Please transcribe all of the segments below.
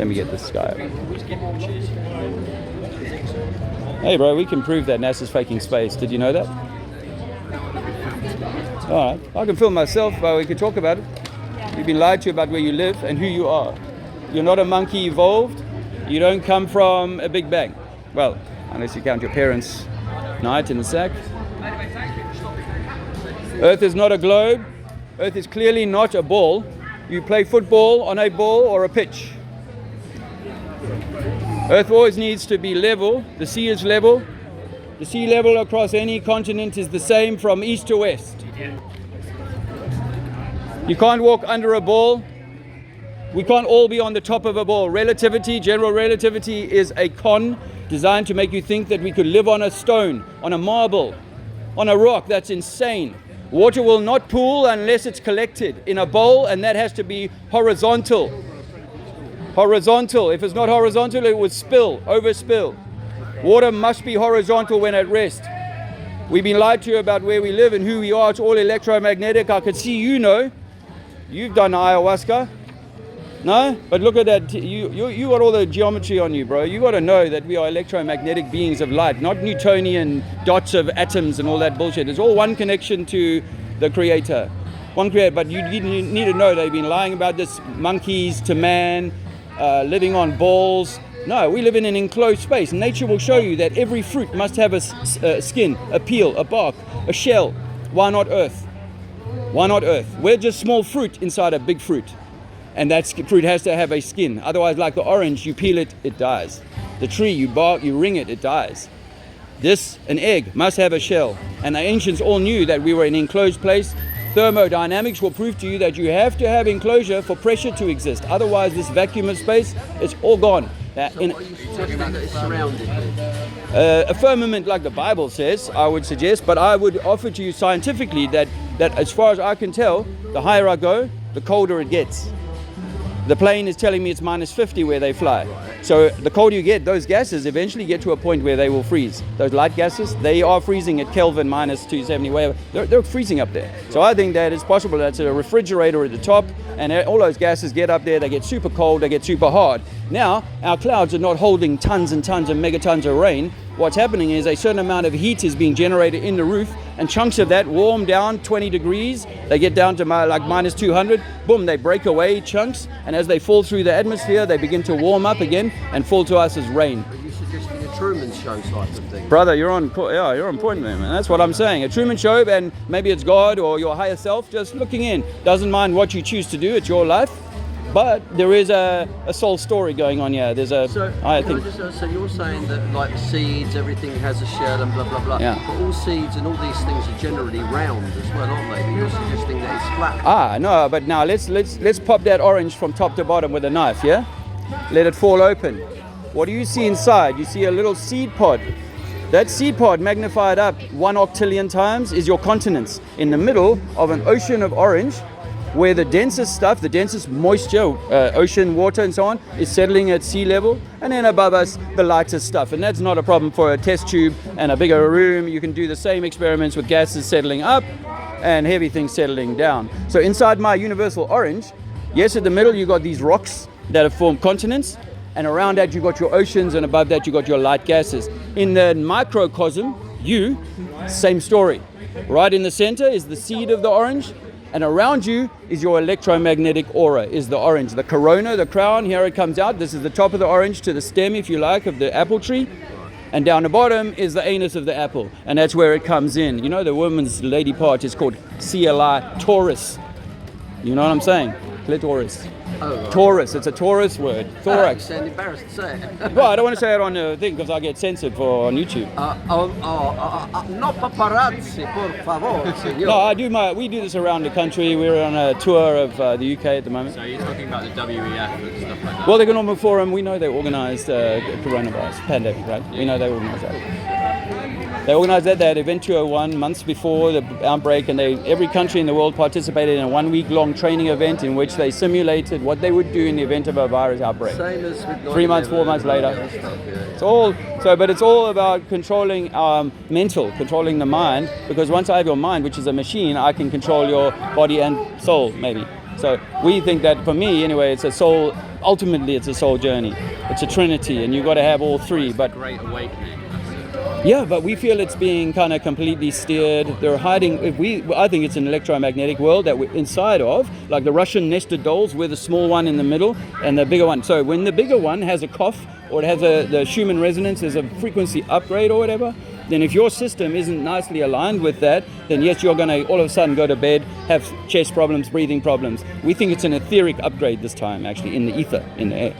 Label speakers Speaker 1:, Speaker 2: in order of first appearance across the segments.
Speaker 1: Let me get this guy. Hey bro, we can prove that NASA's faking space. Did you know that? Alright, I can film myself, but we can talk about it. You've been lied to about where you live and who you are. You're not a monkey evolved. You don't come from a big bang. Well, unless you count your parents' night in the sack. Earth is not a globe. Earth is clearly not a ball. You play football on a ball or a pitch. Earth always needs to be level. The sea is level. The sea level across any continent is the same from east to west. You can't walk under a ball. We can't all be on the top of a ball. Relativity, general relativity, is a con designed to make you think that we could live on a stone, on a marble, on a rock. That's insane. Water will not pool unless it's collected in a bowl, and that has to be horizontal. Horizontal. If it's not horizontal, it would spill, overspill. Water must be horizontal when at rest. We've been lied to about where we live and who we are. It's all electromagnetic. I can see you know. You've done ayahuasca. No? But look at that. You got all the geometry on you, bro. You got to know that we are electromagnetic beings of light, not Newtonian dots of atoms and all that bullshit. It's all one connection to the Creator. One Creator. But you need to know they've been lying about this monkeys to man, living on balls. No, we live in an enclosed space. Nature will show you that every fruit must have a skin, a peel, a bark, a shell. Why not Earth? Why not Earth? We're just small fruit inside a big fruit. And that fruit has to have a skin. Otherwise, like the orange, you peel it, it dies. The tree, you bark, you wring it, it dies. An egg, must have a shell. And the ancients all knew that we were in an enclosed place. Thermodynamics will prove to you that you have to have enclosure for pressure to exist. Otherwise, this vacuum of space, it's all gone.
Speaker 2: So what are you suggesting that it's surrounded with?
Speaker 1: A firmament, like the Bible says, I would suggest, but I would offer to you scientifically that as far as I can tell, the higher I go, the colder it gets. The plane is telling me it's minus 50 where they fly. So the colder you get, those gases eventually get to a point where they will freeze. Those light gases, they are freezing at Kelvin minus 270, whatever. They're freezing up there. So I think that it's possible that's a refrigerator at the top, and all those gases get up there, they get super cold, they get super hard. Now, our clouds are not holding tons and tons and megatons of rain. What's happening is a certain amount of heat is being generated in the roof, and chunks of that warm down 20 degrees. They get down to like minus 200. Boom, they break away chunks, and as they fall through the atmosphere, they begin to warm up again and fall to us as rain.
Speaker 2: Are you suggesting a Truman Show type of thing?
Speaker 1: Brother, you're on point there, man. That's what I'm saying. A Truman Show, and maybe it's God or your higher self just looking in. Doesn't mind what you choose to do. It's your life. But there is a soul story going on here. There's a.
Speaker 2: So you're saying that like seeds, everything has a shell and blah blah blah.
Speaker 1: Yeah.
Speaker 2: But all seeds and all these things are generally round as well, aren't they? But you're suggesting that it's flat.
Speaker 1: No. But now let's pop that orange from top to bottom with a knife. Yeah. Let it fall open. What do you see inside? You see a little seed pod. That seed pod magnified up 1 octillion times is your continents in the middle of an ocean of orange, where the densest stuff, the densest moisture, ocean water and so on, is settling at sea level, and then above us, the lightest stuff. And that's not a problem for a test tube and a bigger room. You can do the same experiments with gases settling up and heavy things settling down. So inside my universal orange, yes, at the middle you got these rocks that have formed continents, and around that you got your oceans, and above that you got your light gases. In the microcosm, same story. Right in the center is the seed of the orange, and around you is your electromagnetic aura, is the orange. The corona, the crown, here it comes out. This is the top of the orange to the stem, if you like, of the apple tree. And down the bottom is the anus of the apple. And that's where it comes in. You know, the woman's lady part is called CLI, Taurus. You know what I'm saying? Clitoris.
Speaker 2: Oh, right.
Speaker 1: Taurus, it's a Taurus word. Thorax.
Speaker 2: You sound embarrassed to say it.
Speaker 1: Well, I don't want to say it on the thing because I get censored on YouTube.
Speaker 2: No paparazzi, por favor, senor.
Speaker 1: No, we do this around the country. We're on a tour of the UK at the moment.
Speaker 3: So you're talking about the WEF and stuff like that?
Speaker 1: World Economic Forum, we know they organised coronavirus pandemic, right? We know they organised that. They organised that. They had Event 201 months before the outbreak, and every country in the world participated in a 1-week-long training event in which they simulated what they would do in the event of a virus outbreak.
Speaker 2: Same as with
Speaker 1: 3 months, 4 months later. But it's all about controlling controlling the mind, because once I have your mind, which is a machine, I can control your body and soul, maybe. So we think that, for me anyway, it's a soul ultimately it's a soul journey. It's a trinity, and you've got to have all three. But
Speaker 3: Great awakening. That's it.
Speaker 1: yeah, but we feel it's being kind of completely steered. They're hiding. I think it's an electromagnetic world that we're inside of, like the Russian nested dolls, with the small one in the middle and the bigger one. So when the bigger one has a cough, or it has the Schumann resonance, there's a frequency upgrade or whatever, then if your system isn't nicely aligned with that, then yes, you're going to all of a sudden go to bed, have chest problems, breathing problems. We think it's an etheric upgrade this time, actually, in the ether, in the air.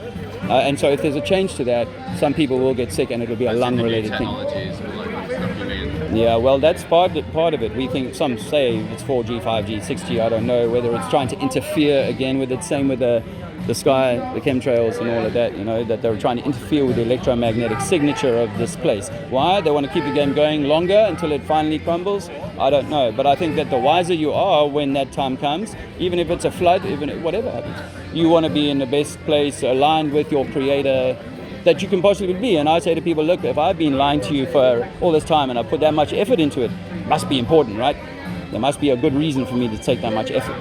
Speaker 1: And so if there's a change to that, some people will get sick and it'll be a lung-related thing.
Speaker 3: Technologies, all that kind of stuff you mean?
Speaker 1: Yeah, well, that's part of it. We think, some say it's 4G, 5G, 6G, I don't know, whether it's trying to interfere again with it, same with the sky, the chemtrails and all of that, that they're trying to interfere with the electromagnetic signature of this place. Why? They want to keep the game going longer until it finally crumbles? I don't know. But I think that the wiser you are when that time comes, even if it's a flood, even if whatever happens, you want to be in the best place, aligned with your creator that you can possibly be. And I say to people, look, if I've been lying to you for all this time and I put that much effort into it, it must be important, right? There must be a good reason for me to take that much effort.